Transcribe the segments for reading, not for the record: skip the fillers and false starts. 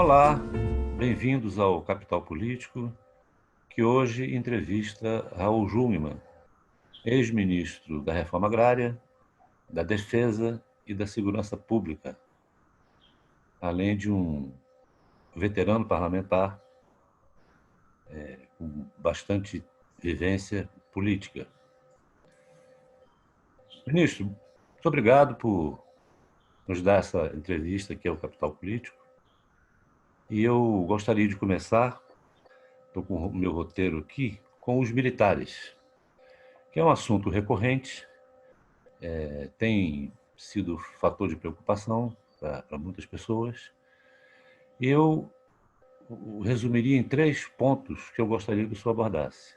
Olá, bem-vindos ao Capital Político, que hoje entrevista Raul Jungmann, ex-ministro da Reforma Agrária, da Defesa e da Segurança Pública, além de um veterano parlamentar com bastante vivência política. Ministro, muito obrigado por nos dar essa entrevista aqui ao Capital Político. E eu gostaria de começar, estou com o meu roteiro aqui, com os militares, que é um assunto recorrente, tem sido fator de preocupação para muitas pessoas. E eu o resumiria em 3 pontos que eu gostaria que o senhor abordasse.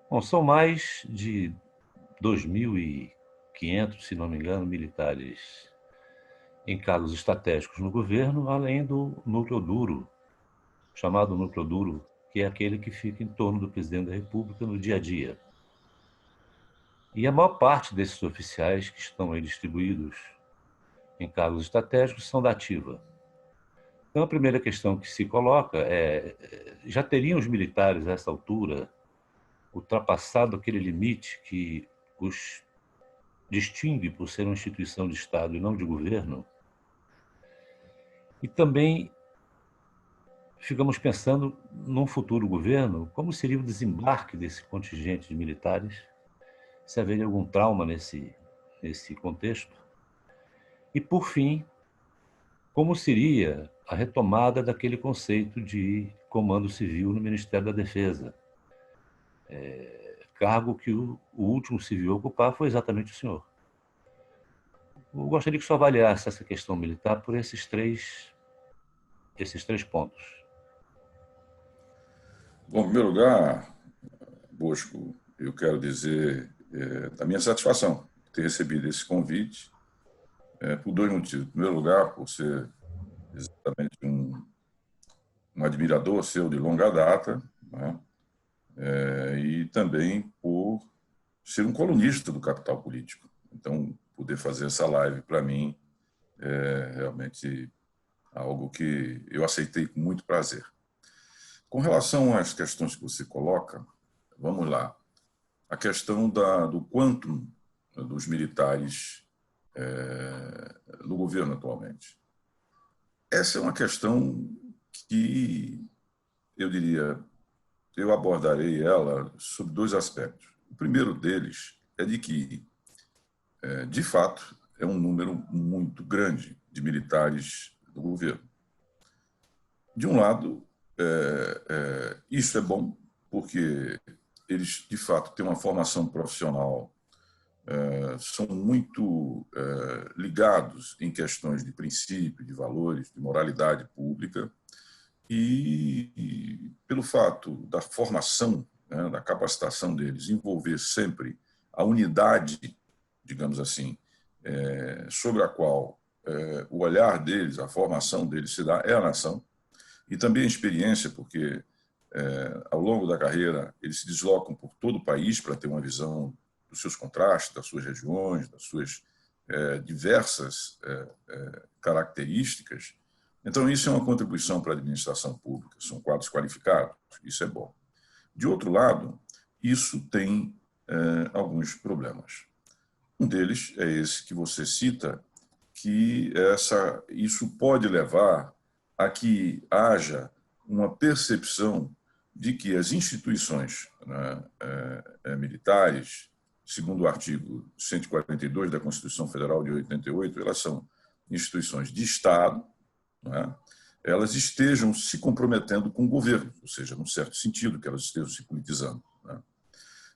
Bom, são mais de 2.500, se não me engano, militares em cargos estratégicos no governo, além do núcleo duro, chamado núcleo duro, que é aquele que fica em torno do presidente da República no dia a dia. E a maior parte desses oficiais que estão aí distribuídos em cargos estratégicos são da ativa. Então, a primeira questão que se coloca é: já teriam os militares, a essa altura, ultrapassado aquele limite que os distingue por ser uma instituição de Estado e não de governo? E também ficamos pensando num futuro governo, como seria o desembarque desse contingente de militares, se haveria algum trauma nesse contexto. E, por fim, como seria a retomada daquele conceito de comando civil no Ministério da Defesa, cargo que o último civil a ocupar foi exatamente o senhor. Eu gostaria que o senhor avaliasse essa questão militar por esses três pontos. Bom, em primeiro lugar, Bosco, eu quero dizer da minha satisfação de ter recebido esse convite por 2 motivos. Em primeiro lugar, por ser exatamente um admirador seu de longa data, né? E também por ser um colunista do Capital Político. Então, poder fazer essa live, para mim, é realmente algo que eu aceitei com muito prazer. Com relação às questões que você coloca, vamos lá. A questão do quantum dos militares no governo atualmente. Essa é uma questão que, eu diria, eu abordarei ela sob 2 aspectos. O primeiro deles é de que, de fato, é um número muito grande de militares do governo. De um lado, isso é bom, porque eles, de fato, têm uma formação profissional, são muito ligados em questões de princípio, de valores, de moralidade pública, e pelo fato da formação, né, da capacitação deles envolver sempre a unidade, digamos assim, sobre a qual o olhar deles, a formação deles se dá, é a nação, e também a experiência, porque ao longo da carreira eles se deslocam por todo o país para ter uma visão dos seus contrastes, das suas regiões, das suas diversas características. Então, isso é uma contribuição para a administração pública, são quadros qualificados, isso é bom. De outro lado, isso tem alguns problemas. Um deles é esse que você cita, que isso pode levar a que haja uma percepção de que as instituições, né, militares, segundo o artigo 142 da Constituição Federal de 88, elas são instituições de Estado, né, elas estejam se comprometendo com o governo, ou seja, num certo sentido, que elas estejam se politizando. Né.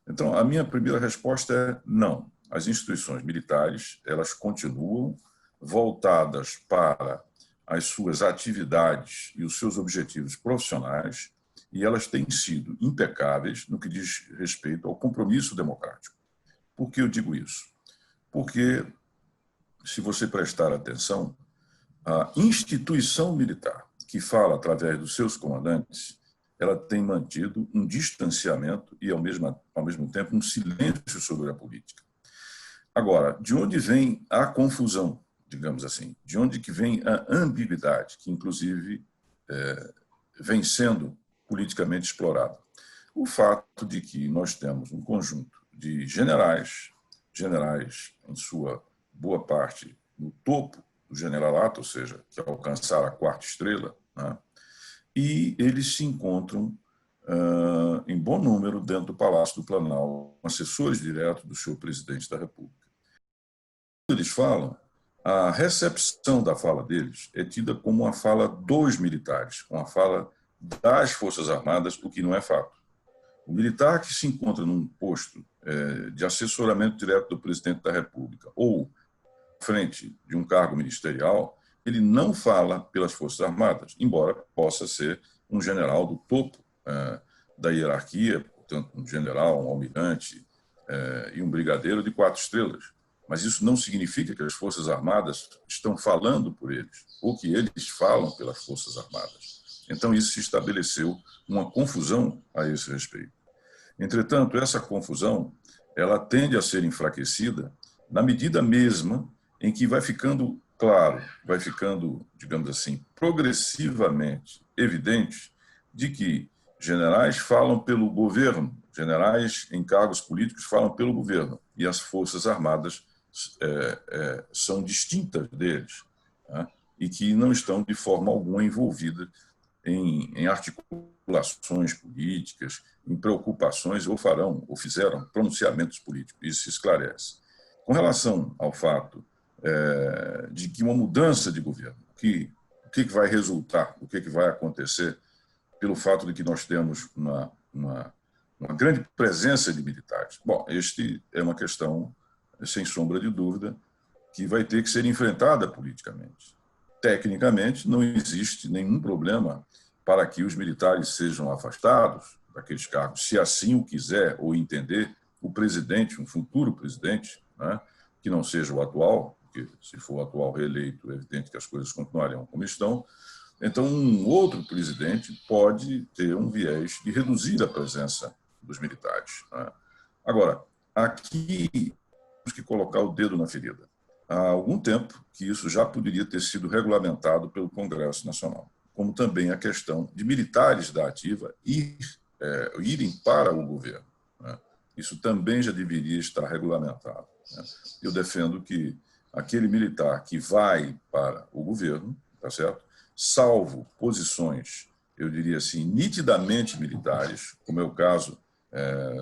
Então, a minha primeira resposta é não. As instituições militares, elas continuam voltadas para as suas atividades e os seus objetivos profissionais, e elas têm sido impecáveis no que diz respeito ao compromisso democrático. Por que eu digo isso? Porque, se você prestar atenção, a instituição militar, que fala através dos seus comandantes, ela tem mantido um distanciamento e, ao mesmo tempo, um silêncio sobre a política. Agora, de onde vem a confusão, digamos assim? De onde que vem a ambiguidade, que, inclusive, vem sendo politicamente explorada. O fato de que nós temos um conjunto de generais em sua boa parte no topo do generalato, ou seja, que alcançaram a 4ª estrela, né? E eles se encontram em bom número dentro do Palácio do Planalto, assessores diretos do senhor presidente da República. Quando eles falam, a recepção da fala deles é tida como uma fala dos militares, uma fala das Forças Armadas, o que não é fato. O militar que se encontra num posto de assessoramento direto do presidente da República ou frente de um cargo ministerial, ele não fala pelas Forças Armadas, embora possa ser um general do topo da hierarquia, portanto, um general, um almirante e um brigadeiro de 4 estrelas. Mas isso não significa que as Forças Armadas estão falando por eles, ou que eles falam pelas Forças Armadas. Então, isso se estabeleceu uma confusão a esse respeito. Entretanto, essa confusão ela tende a ser enfraquecida na medida mesma em que vai ficando claro, vai ficando, digamos assim, progressivamente evidente de que generais falam pelo governo, generais em cargos políticos falam pelo governo, e as Forças Armadas são distintas deles, né? E que não estão de forma alguma envolvidas em articulações políticas, em preocupações, ou fizeram pronunciamentos políticos. Isso se esclarece. Com relação ao fato de que uma mudança de governo, o que vai resultar, o que vai acontecer, pelo fato de que nós temos uma grande presença de militares. Bom, este é uma questão, sem sombra de dúvida, que vai ter que ser enfrentada politicamente. Tecnicamente, não existe nenhum problema para que os militares sejam afastados daqueles cargos, se assim o quiser ou entender o presidente, um futuro presidente, né, que não seja o atual, porque se for o atual reeleito, é evidente que as coisas continuarão como estão. Então, um outro presidente pode ter um viés de reduzir a presença dos militares, né? Agora, aqui temos que colocar o dedo na ferida. Há algum tempo que isso já poderia ter sido regulamentado pelo Congresso Nacional, como também a questão de militares da ativa irem para o governo, né? Isso também já deveria estar regulamentado, né? Eu defendo que aquele militar que vai para o governo, tá certo? Salvo posições, eu diria assim, nitidamente militares, como é o caso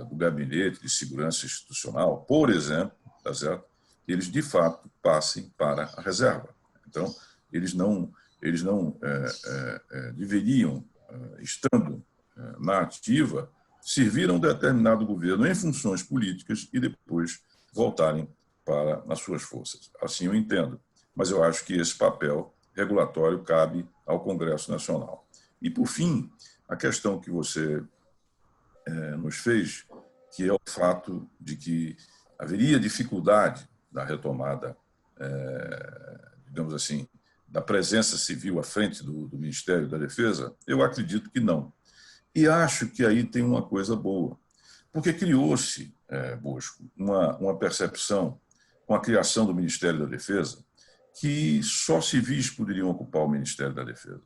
do Gabinete de Segurança Institucional, por exemplo, tá certo? Eles, de fato, passem para a reserva. Então, eles não deveriam, estando na ativa, servir a um determinado governo em funções políticas e depois voltarem para as suas forças. Assim eu entendo. Mas eu acho que esse papel regulatório cabe ao Congresso Nacional. E, por fim, a questão que você nos fez, que é o fato de que haveria dificuldade da retomada, digamos assim, da presença civil à frente do Ministério da Defesa, eu acredito que não. E acho que aí tem uma coisa boa, porque criou-se, Bosco, uma percepção com a criação do Ministério da Defesa que só civis poderiam ocupar o Ministério da Defesa.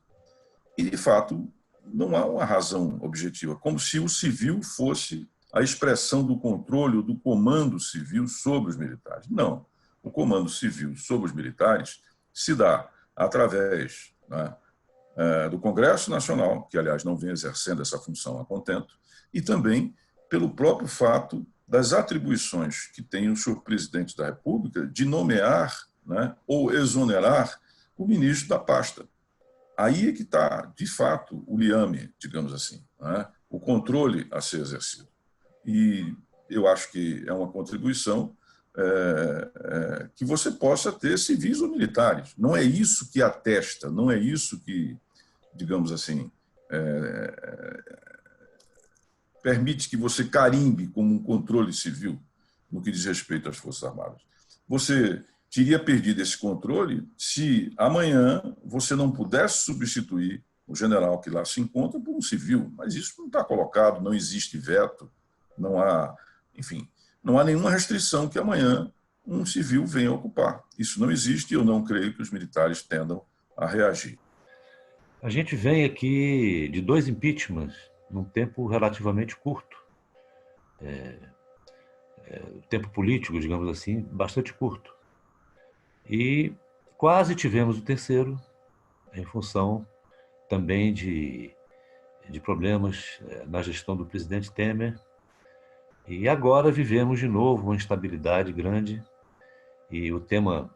E, de fato, não há uma razão objetiva, como se o civil fosse a expressão do controle ou do comando civil sobre os militares. Não. O comando civil sobre os militares se dá através, né, do Congresso Nacional, que, aliás, não vem exercendo essa função a contento, e também pelo próprio fato das atribuições que tem o senhor presidente da República de nomear, né, ou exonerar o ministro da pasta. Aí é que está, de fato, o liame, digamos assim, né, o controle a ser exercido. E eu acho que é uma contribuição que você possa ter civis ou militares. Não é isso que atesta, não é isso que, digamos assim, permite que você carimbe como um controle civil no que diz respeito às Forças Armadas. Você teria perdido esse controle se amanhã você não pudesse substituir o general que lá se encontra por um civil. Mas isso não está colocado, não existe veto, não há, enfim, não há nenhuma restrição que amanhã um civil venha ocupar. Isso não existe e eu não creio que os militares tendam a reagir. A gente vem aqui de 2 impeachments num tempo relativamente curto, tempo político, digamos assim, bastante curto. E quase tivemos o terceiro, em função também de problemas na gestão do presidente Temer. E agora vivemos de novo uma instabilidade grande. E o tema,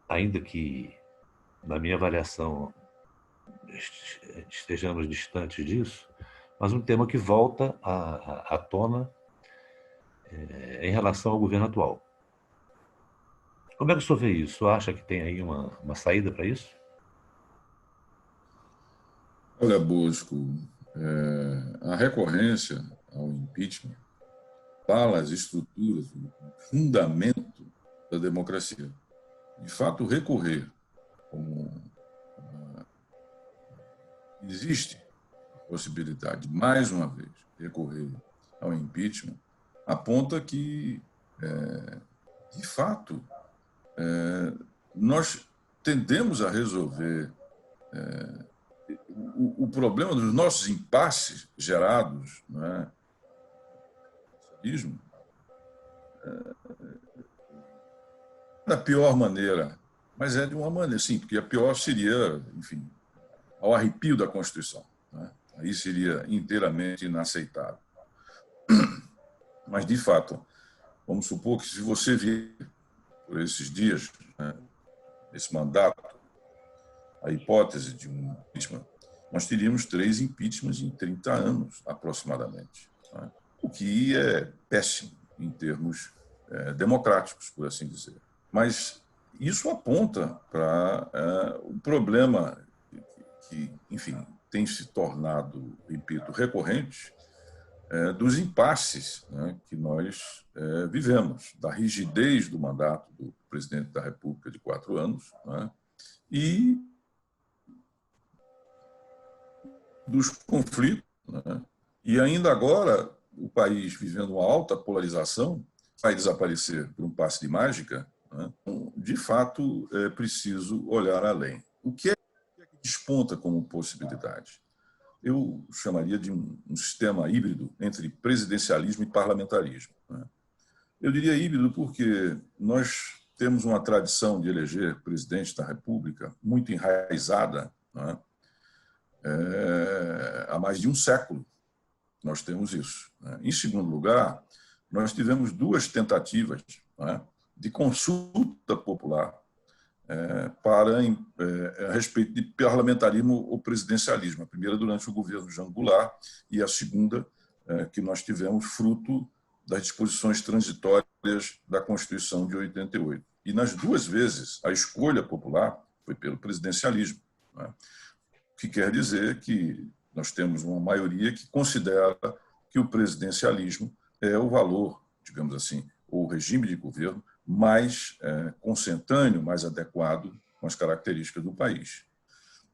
ainda que, na minha avaliação, estejamos distantes disso, mas um tema que volta à tona em relação ao governo atual. Como é que o senhor vê isso? O senhor acha que tem aí uma saída para isso? Olha, Bosco, a recorrência ao impeachment fala as estruturas, o fundamento da democracia. De fato, recorrer, como existe a possibilidade, mais uma vez, recorrer ao impeachment, aponta que, de fato, nós tendemos a resolver o problema dos nossos impasses gerados, né, da pior maneira, mas é de uma maneira, sim, porque a pior seria, enfim, ao arrepio da Constituição. Né? Aí seria inteiramente inaceitável. Mas, de fato, vamos supor que se você vir por esses dias, né, esse mandato, a hipótese de um impeachment, nós teríamos 3 impeachments em 30 anos, aproximadamente. Né? O que é péssimo em termos democráticos, por assim dizer. Mas isso aponta para um problema que, enfim, tem se tornado, repito, recorrente, dos impasses, né, que nós vivemos, da rigidez do mandato do presidente da República de 4 anos, né, e dos conflitos. Né, e ainda agora, o país vivendo uma alta polarização, vai desaparecer por um passe de mágica. Né, de fato, é preciso olhar além. O que é que desponta como possibilidade? Eu chamaria de um sistema híbrido entre presidencialismo e parlamentarismo. Né? Eu diria híbrido porque nós temos uma tradição de eleger presidente da República muito enraizada, né? Há mais de um século nós temos isso. Né? Em segundo lugar, nós tivemos 2 tentativas, né, de consulta popular para a respeito de parlamentarismo ou presidencialismo. A primeira durante o governo Jean Goulart e a segunda que nós tivemos fruto das disposições transitórias da Constituição de 88. E nas 2 vezes a escolha popular foi pelo presidencialismo, né? O que quer dizer que nós temos uma maioria que considera que o presidencialismo é o valor, digamos assim, ou o regime de governo mais consentâneo, mais adequado com as características do país.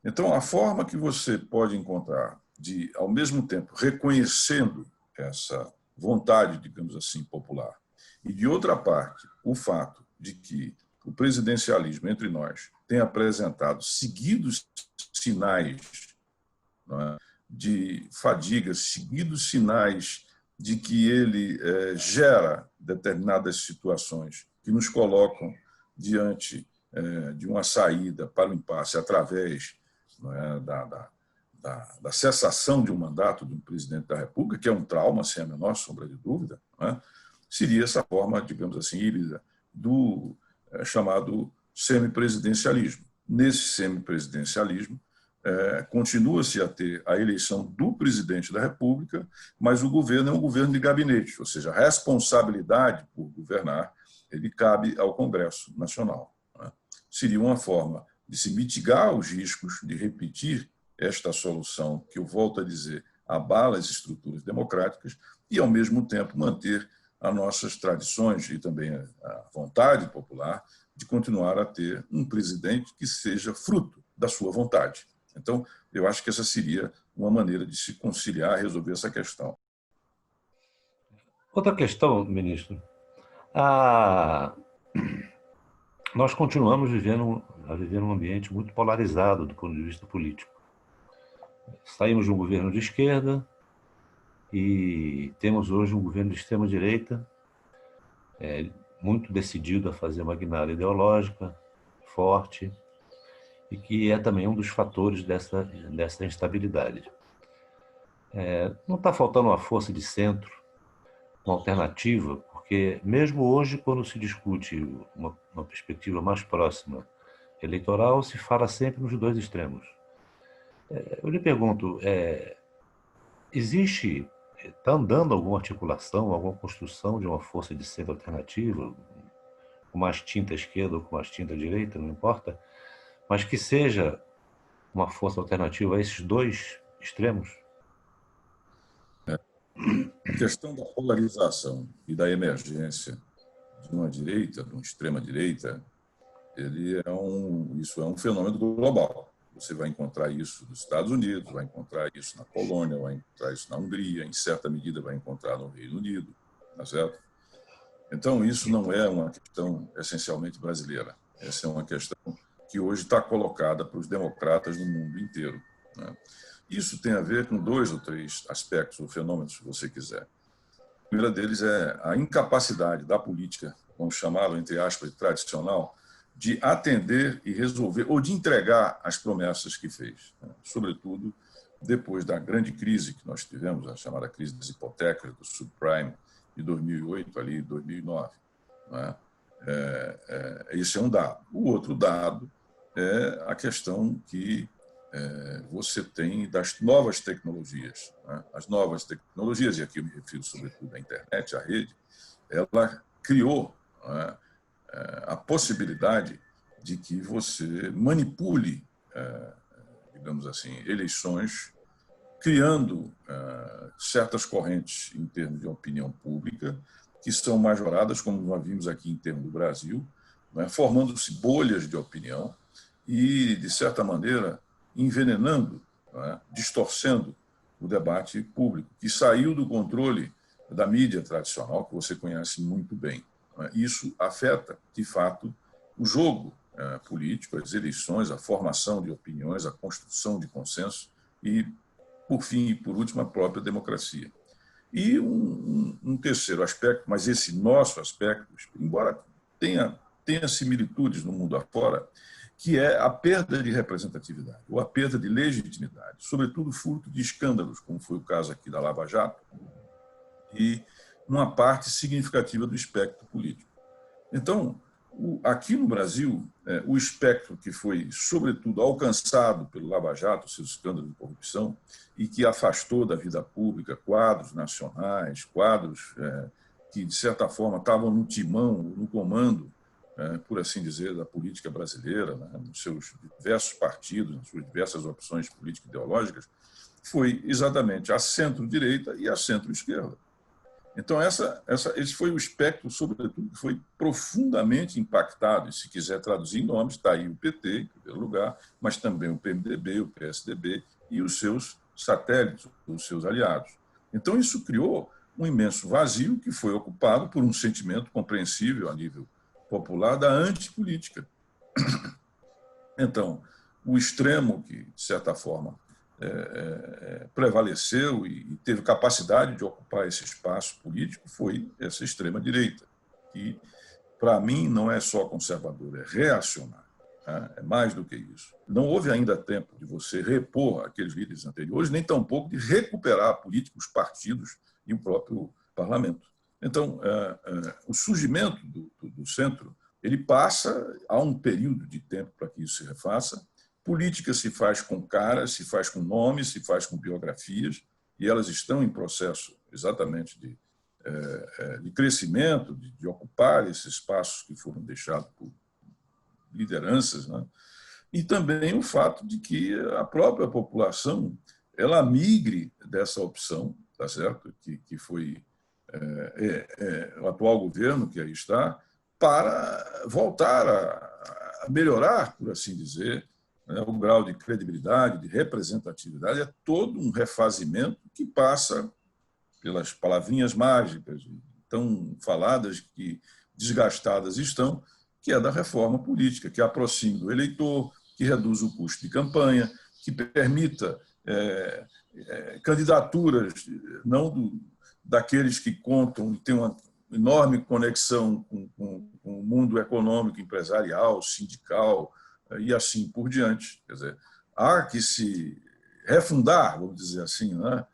Então, a forma que você pode encontrar de, ao mesmo tempo, reconhecendo essa vontade, digamos assim, popular, e, de outra parte, o fato de que o presidencialismo entre nós tem apresentado seguidos sinais, não é, de fadiga, seguidos sinais de que ele gera determinadas situações que nos colocam diante de uma saída para o impasse através, não é, da cessação de um mandato de um presidente da República, que é um trauma, sem a menor sombra de dúvida, não é, seria essa forma, digamos assim, híbrida do chamado semipresidencialismo. Nesse semipresidencialismo, continua-se a ter a eleição do presidente da República, mas o governo é um governo de gabinete, ou seja, a responsabilidade por governar ele cabe ao Congresso Nacional. Né? Seria uma forma de se mitigar os riscos de repetir esta solução, que eu volto a dizer, abala as estruturas democráticas e, ao mesmo tempo, manter as nossas tradições e também a vontade popular de continuar a ter um presidente que seja fruto da sua vontade. Então, eu acho que essa seria uma maneira de se conciliar, resolver essa questão. Outra questão, ministro. Ah, nós continuamos a viver um ambiente muito polarizado do ponto de vista político. Saímos de um governo de esquerda e temos hoje um governo de extrema-direita, muito decidido a fazer uma guinada ideológica forte, e que é também um dos fatores dessa instabilidade. Não está faltando uma força de centro, uma alternativa, porque mesmo hoje, quando se discute uma perspectiva mais próxima eleitoral, se fala sempre nos dois extremos. Eu lhe pergunto, existe, está andando alguma articulação, alguma construção de uma força de centro alternativa, com mais tinta à esquerda ou com mais tinta à direita, não importa, mas que seja uma força alternativa a esses dois extremos? A questão da polarização e da emergência de uma direita, de uma extrema-direita, isso é um fenômeno global. Você vai encontrar isso nos Estados Unidos, vai encontrar isso na Polônia, vai encontrar isso na Hungria, em certa medida vai encontrar no Reino Unido, tá certo? Então, isso não é uma questão essencialmente brasileira. Essa é uma questão que hoje está colocada para os democratas no mundo inteiro, né? Isso tem a ver com 2 ou 3 aspectos ou fenômenos, se você quiser. O primeiro deles é a incapacidade da política, vamos chamá-lo, entre aspas, tradicional, de atender e resolver, ou de entregar as promessas que fez, né? Sobretudo depois da grande crise que nós tivemos, a chamada crise das hipotecas, do subprime, de 2008, ali, 2009. Né? Esse é um dado. O outro dado é a questão que você tem das novas tecnologias. Né? As novas tecnologias, e aqui eu me refiro sobretudo à internet, à rede, ela criou, né, a possibilidade de que você manipule, digamos assim, eleições, criando certas correntes em termos de opinião pública, que são majoradas, como nós vimos aqui em termos do Brasil, né, formando-se bolhas de opinião e, de certa maneira, envenenando, né, distorcendo o debate público, que saiu do controle da mídia tradicional, que você conhece muito bem. Né. Isso afeta, de fato, o jogo político, as eleições, a formação de opiniões, a construção de consenso e, por fim e por último, a própria democracia. E um terceiro aspecto, mas esse nosso aspecto, embora tenha similitudes no mundo afora, que é a perda de representatividade, ou a perda de legitimidade, sobretudo fruto de escândalos, como foi o caso aqui da Lava Jato, e uma parte significativa do espectro político. Então, aqui no Brasil, o espectro que foi, sobretudo, alcançado pelo Lava Jato, seus escândalos de corrupção, e que afastou da vida pública quadros nacionais, quadros que, de certa forma, estavam no timão, no comando, por assim dizer, da política brasileira, né, nos seus diversos partidos, nas suas diversas opções político-ideológicas, foi exatamente a centro-direita e a centro-esquerda. Então, esse foi o espectro, sobretudo, que foi profundamente impactado. E, se quiser traduzir em nomes, está aí o PT, em primeiro lugar, mas também o PMDB, o PSDB e os seus satélites, os seus aliados. Então, isso criou um imenso vazio que foi ocupado por um sentimento compreensível a nível popular da antipolítica. Então, o extremo que, de certa forma, prevaleceu e teve capacidade de ocupar esse espaço político foi essa extrema-direita, que, para mim, não é só conservadora, é reacionária. Tá? É mais do que isso. Não houve ainda tempo de você repor aqueles líderes anteriores, nem tampouco de recuperar políticos, partidos e o próprio parlamento. Então, o surgimento do centro, ele passa a um período de tempo para que isso se refaça. Política se faz com caras, se faz com nomes, se faz com biografias, e elas estão em processo exatamente de crescimento, de ocupar esses espaços que foram deixados por lideranças, né? E também o fato de que a própria população ela migre dessa opção, tá certo? Que foi o atual governo que aí está, para voltar a melhorar, por assim dizer, o grau de credibilidade, de representatividade. É todo um refazimento que passa pelas palavrinhas mágicas, tão faladas que desgastadas estão, que é da reforma política, que aproxime do eleitor, que reduz o custo de campanha, que permita candidaturas não daqueles que contam e têm uma enorme conexão com o mundo econômico, empresarial, sindical e assim por diante. Quer dizer, há que se refundar, vamos dizer assim, né?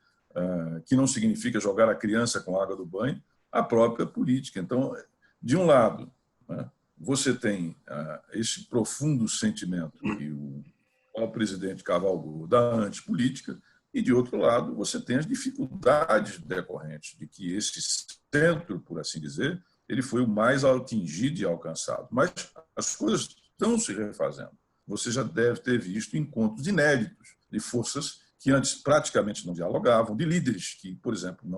Que não significa jogar a criança com a água do banho, a própria política. Então, de um lado, né, você tem esse profundo sentimento que o presidente cavalgou da antipolítica, e, de outro lado, você tem as dificuldades decorrentes de que esse centro, por assim dizer, ele foi o mais atingido e alcançado. Mas as coisas estão se refazendo. Você já deve ter visto encontros inéditos de forças que antes praticamente não dialogavam, de líderes que, por exemplo,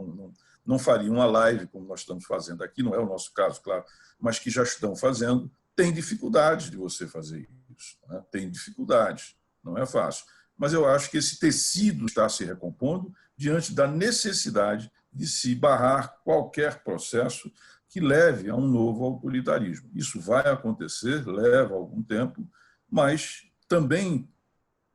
não fariam uma live como nós estamos fazendo aqui, não é o nosso caso, claro, mas que já estão fazendo. Tem dificuldades de você fazer isso, né? Tem dificuldades, não é fácil. Mas eu acho que esse tecido está se recompondo diante da necessidade de se barrar qualquer processo que leve a um novo autoritarismo. Isso vai acontecer, leva algum tempo, mas também,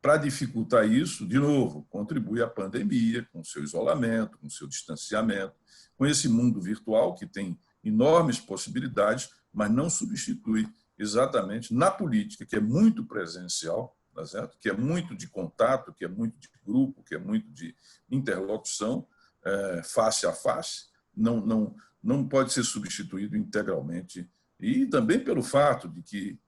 para dificultar isso, de novo, contribui a pandemia, com seu isolamento, com seu distanciamento, com esse mundo virtual que tem enormes possibilidades, mas não substitui exatamente na política, que é muito presencial, tá certo? Que é muito de contato, que é muito de grupo, que é muito de interlocução face a face, não pode ser substituído integralmente. E também pelo fato de que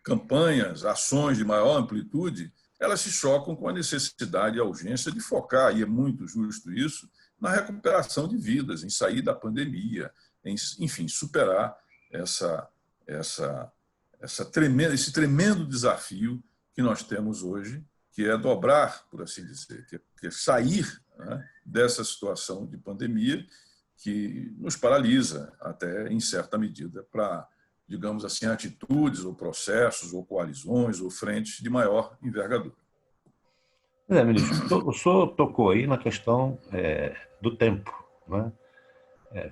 campanhas, ações de maior amplitude, elas se chocam com a necessidade e a urgência de focar, e é muito justo isso, na recuperação de vidas, em sair da pandemia, enfim, superar esse tremendo desafio que nós temos hoje, que é dobrar, por assim dizer, que é sair, né, dessa situação de pandemia que nos paralisa até, em certa medida, para, digamos assim, atitudes ou processos ou coalizões ou frentes de maior envergadura. Ministro, o senhor tocou aí na questão do tempo, né?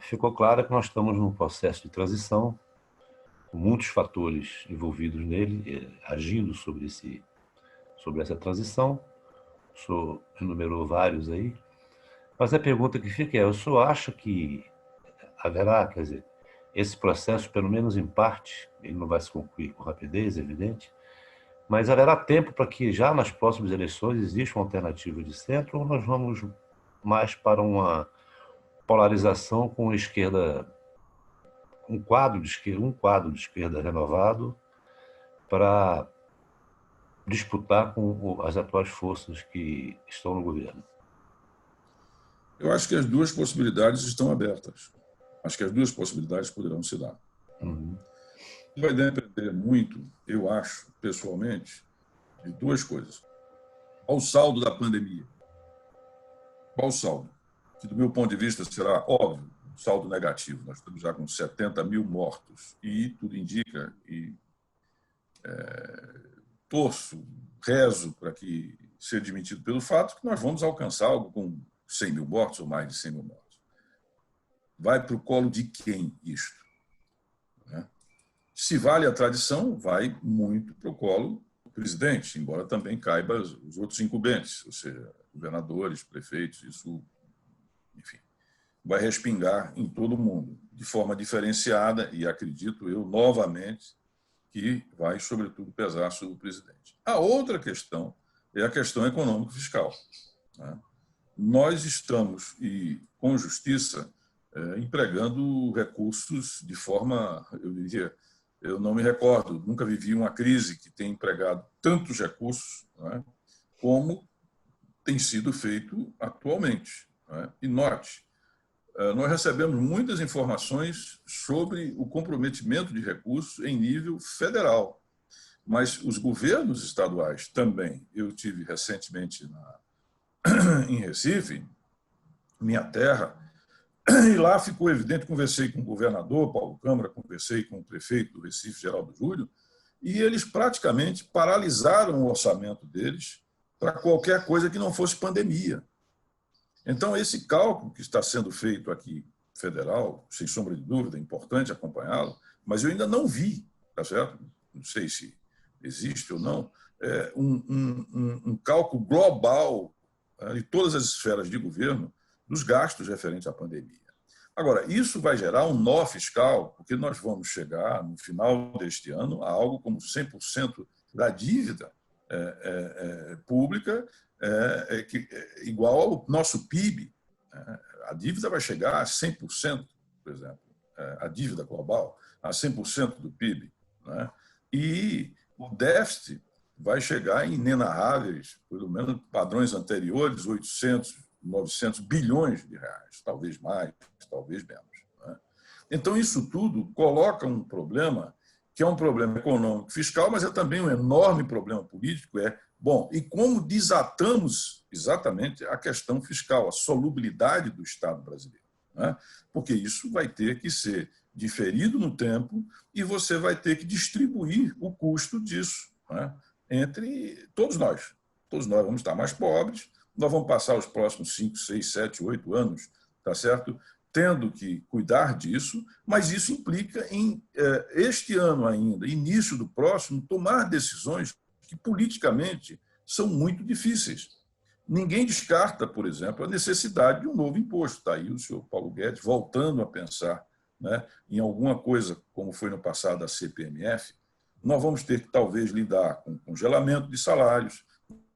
Ficou claro que nós estamos num processo de transição, com muitos fatores envolvidos nele, agindo sobre essa transição. O senhor enumerou vários aí. Mas a pergunta que fica o senhor acha que haverá, quer dizer, esse processo, pelo menos em parte, ele não vai se concluir com rapidez, é evidente, mas haverá tempo para que já nas próximas eleições exista uma alternativa de centro, ou nós vamos mais para uma polarização com a esquerda, um quadro de esquerda renovado para disputar com as atuais forças que estão no governo? Eu acho que as duas possibilidades estão abertas. Acho que as duas possibilidades poderão se dar. Vai depender muito, eu acho, pessoalmente, de duas coisas. Qual o saldo da pandemia? Qual o saldo? Que, do meu ponto de vista, será óbvio, um saldo negativo. Nós estamos já com 70 mil mortos e tudo indica, e torço, rezo para que seja admitido pelo fato que nós vamos alcançar algo com 100 mil mortos ou mais de 100 mil mortos. Vai para o colo de quem isto? Se vale a tradição, vai muito para o colo do presidente, embora também caiba os outros incumbentes, ou seja, governadores, prefeitos, isso, enfim, vai respingar em todo o mundo, de forma diferenciada, e acredito eu, novamente, que vai, sobretudo, pesar sobre o presidente. A outra questão é a questão econômico-fiscal. Nós estamos, e com justiça, empregando recursos de forma, eu diria, eu não me recordo, nunca vivi uma crise que tenha empregado tantos recursos, como tem sido feito atualmente. E note, nós recebemos muitas informações sobre o comprometimento de recursos em nível federal, mas os governos estaduais também. Eu tive recentemente em Recife, minha terra, e lá ficou evidente, conversei com o governador Paulo Câmara, conversei com o prefeito do Recife, Geraldo Júlio, e eles praticamente paralisaram o orçamento deles para qualquer coisa que não fosse pandemia. Então, esse cálculo que está sendo feito aqui, federal, sem sombra de dúvida, é importante acompanhá-lo, mas eu ainda não vi, tá certo? Não sei se existe ou não, um cálculo global de todas as esferas de governo dos gastos referentes à pandemia. Agora, isso vai gerar um nó fiscal, porque nós vamos chegar, no final deste ano, a algo como 100% da dívida pública igual ao nosso PIB. A dívida vai chegar a 100%, por exemplo, a dívida global, a 100% do PIB. Né? E o déficit vai chegar em inenarráveis, pelo menos padrões anteriores, 800, 900 bilhões de reais, talvez mais, talvez menos. Né? Então, isso tudo coloca um problema, que é um problema econômico fiscal, mas é também um enorme problema político, e como desatamos exatamente a questão fiscal, a solubilidade do Estado brasileiro. Né? Porque isso vai ter que ser diferido no tempo e você vai ter que distribuir o custo disso, né? Entre todos nós. Todos nós vamos estar mais pobres, nós vamos passar os próximos 5, 6, 7, 8 anos, tá certo? Tendo que cuidar disso, mas isso implica em, este ano ainda, início do próximo, tomar decisões que politicamente são muito difíceis. Ninguém descarta, por exemplo, a necessidade de um novo imposto. Está aí o senhor Paulo Guedes voltando a pensar, né, em alguma coisa, como foi no passado a CPMF. Nós vamos ter que, talvez, lidar com congelamento de salários,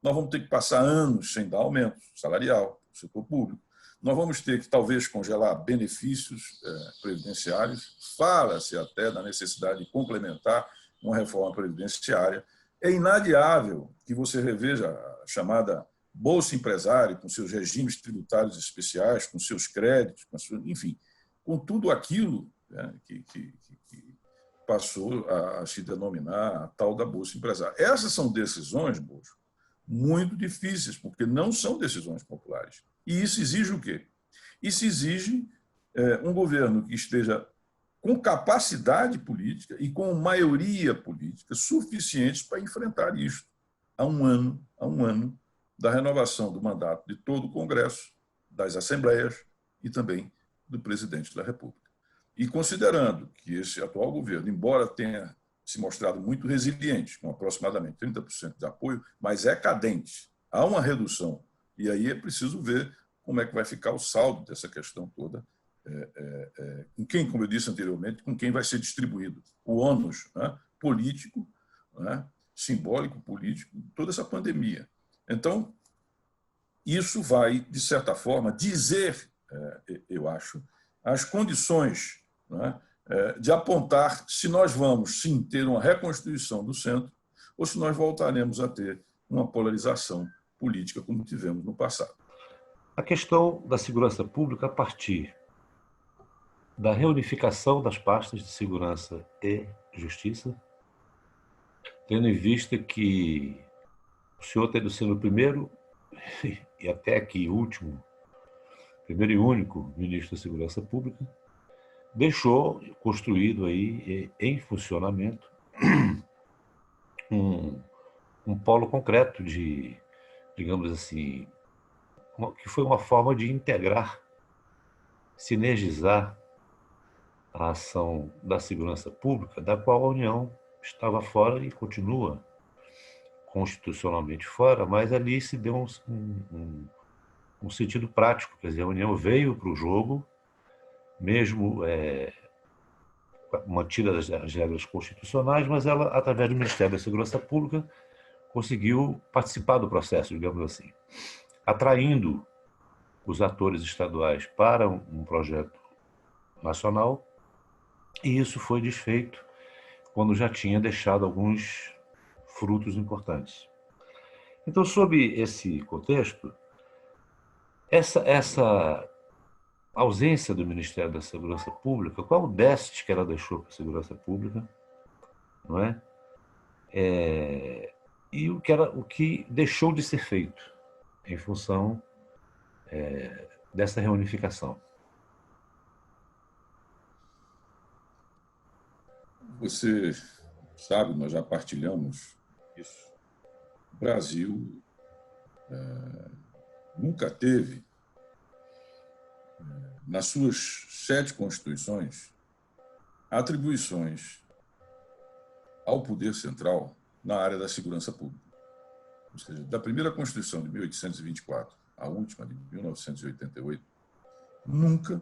nós vamos ter que passar anos sem dar aumento salarial no setor público, nós vamos ter que, talvez, congelar benefícios previdenciários, fala-se até da necessidade de complementar uma reforma previdenciária. É inadiável que você reveja a chamada Bolsa Empresário, com seus regimes tributários especiais, com seus créditos, enfim, com tudo aquilo, né, que passou a se denominar a tal da Bolsa Empresária. Essas são decisões, Bosco, muito difíceis, porque não são decisões populares. E isso exige o quê? Isso exige um governo que esteja com capacidade política e com maioria política suficientes para enfrentar isto a um ano da renovação do mandato de todo o Congresso, das assembleias e também do presidente da República. E considerando que esse atual governo, embora tenha se mostrado muito resiliente, com aproximadamente 30% de apoio, mas é cadente, há uma redução. E aí é preciso ver como é que vai ficar o saldo dessa questão toda, com quem, como eu disse anteriormente, com quem vai ser distribuído o ônus, né, político, né, simbólico, político, toda essa pandemia. Então, isso vai, de certa forma, dizer, eu acho, as condições, né, de apontar se nós vamos, sim, ter uma reconstituição do centro ou se nós voltaremos a ter uma polarização política como tivemos no passado. A questão da segurança pública a partir da reunificação das pastas de segurança e justiça, tendo em vista que o senhor, tendo sido o primeiro e até aqui último, primeiro e único ministro da Segurança Pública, deixou construído aí em funcionamento um polo concreto de, digamos assim, que foi uma forma de integrar, sinergizar a ação da segurança pública, da qual a União estava fora e continua constitucionalmente fora, mas ali se deu um sentido prático, quer dizer, a União veio para o jogo, mesmo mantidas as regras constitucionais, mas ela, através do Ministério da Segurança Pública, conseguiu participar do processo, digamos assim, atraindo os atores estaduais para um projeto nacional, e isso foi desfeito quando já tinha deixado alguns frutos importantes. Então, sob esse contexto, essa ausência do Ministério da Segurança Pública, qual o déficit que ela deixou para a segurança pública, não é? E o que deixou de ser feito em função dessa reunificação. Você sabe, nós já partilhamos isso. O Brasil nunca teve, nas suas 7 constituições, atribuições ao poder central na área da segurança pública. ou seja, da primeira Constituição de 1824 à última de 1988, nunca,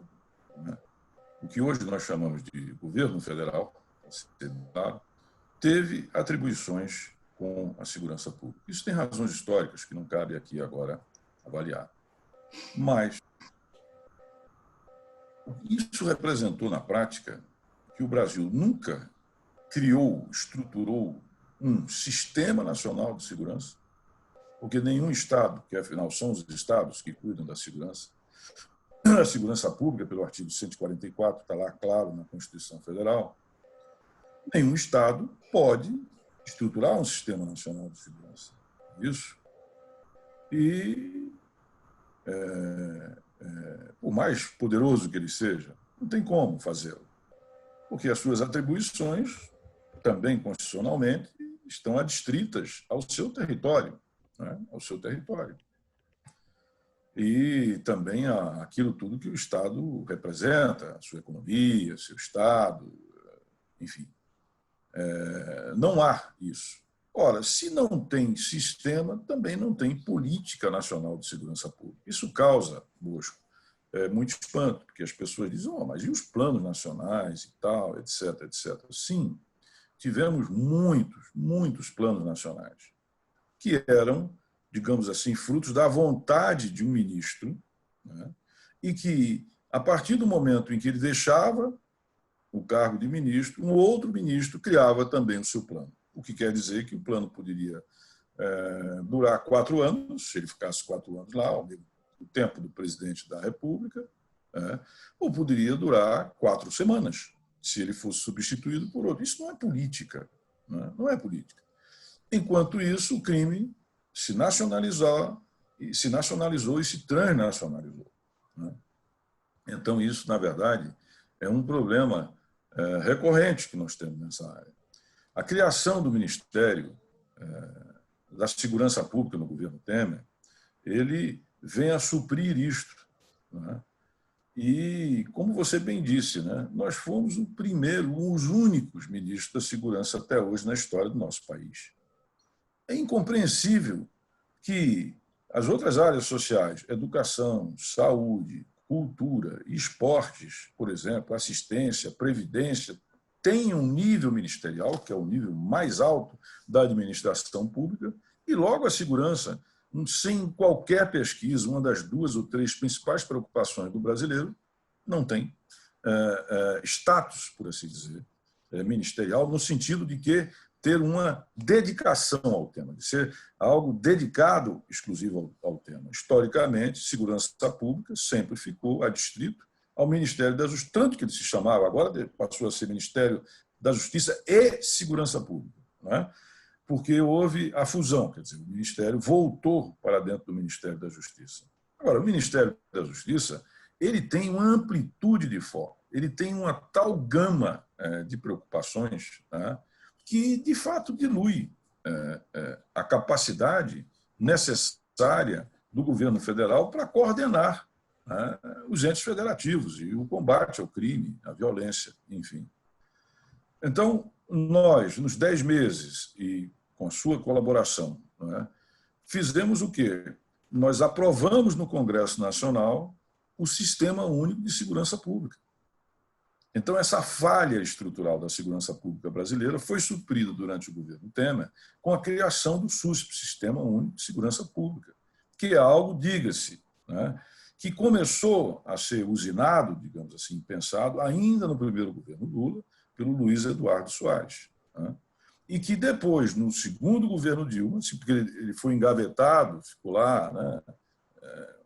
né, o que hoje nós chamamos de governo federal, teve atribuições com a segurança pública. Isso tem razões históricas que não cabe aqui agora avaliar. Mas isso representou, na prática, que o Brasil nunca criou, estruturou um sistema nacional de segurança, porque nenhum Estado, que afinal são os Estados que cuidam da segurança, a segurança pública, pelo artigo 144, está lá claro na Constituição Federal, nenhum Estado pode estruturar um sistema nacional de segurança. Isso. E, por mais poderoso que ele seja, não tem como fazê-lo, porque as suas atribuições, também constitucionalmente, estão adstritas ao seu território, né? Ao seu território. E também aquilo tudo que o Estado representa, a sua economia, seu Estado, enfim. Não há isso. Ora, se não tem sistema, também não tem política nacional de segurança pública. Isso causa, Bosco, muito espanto, porque as pessoas dizem, mas e os planos nacionais e tal, etc, etc. Sim, tivemos muitos planos nacionais, que eram, digamos assim, frutos da vontade de um ministro, né, e que, a partir do momento em que ele deixava o cargo de ministro, um outro ministro criava também o seu plano. O que quer dizer que o plano poderia durar 4 anos, se ele ficasse 4 anos lá, o tempo do presidente da República, ou poderia durar 4 semanas, se ele fosse substituído por outro. Isso não é política. Não é política. Enquanto isso, o crime se nacionalizou e se transnacionalizou. Então, isso, na verdade, é um problema recorrente que nós temos nessa área. A criação do Ministério da Segurança Pública no governo Temer, ele vem a suprir isto. E, como você bem disse, nós fomos os únicos ministros da segurança até hoje na história do nosso país. É incompreensível que as outras áreas sociais, educação, saúde, cultura, esportes, por exemplo, assistência, previdência, tenham um nível ministerial, que é o nível mais alto da administração pública, e logo a segurança, sem qualquer pesquisa, uma das 2 ou 3 principais preocupações do brasileiro, não tem status, por assim dizer, ministerial, no sentido de que ter uma dedicação ao tema, de ser algo dedicado exclusivo ao tema. Historicamente, segurança pública sempre ficou adstrito ao Ministério da Justiça, tanto que ele se chamava, agora passou a ser Ministério da Justiça e Segurança Pública, porque houve a fusão, quer dizer, o Ministério voltou para dentro do Ministério da Justiça. Agora, o Ministério da Justiça, ele tem uma amplitude de foco, ele tem uma tal gama de preocupações, que, de fato, dilui a capacidade necessária do governo federal para coordenar os entes federativos e o combate ao crime, à violência, enfim. Então, nós, nos 10 meses, e com a sua colaboração, fizemos o quê? Nós aprovamos no Congresso Nacional o Sistema Único de Segurança Pública. Então, essa falha estrutural da segurança pública brasileira foi suprida durante o governo Temer com a criação do SUSP, Sistema Único de Segurança Pública, que é algo, diga-se, que começou a ser usinado, digamos assim, pensado, ainda no primeiro governo Lula, pelo Luiz Eduardo Soares. E que depois, no segundo governo Dilma, porque ele foi engavetado, ficou lá,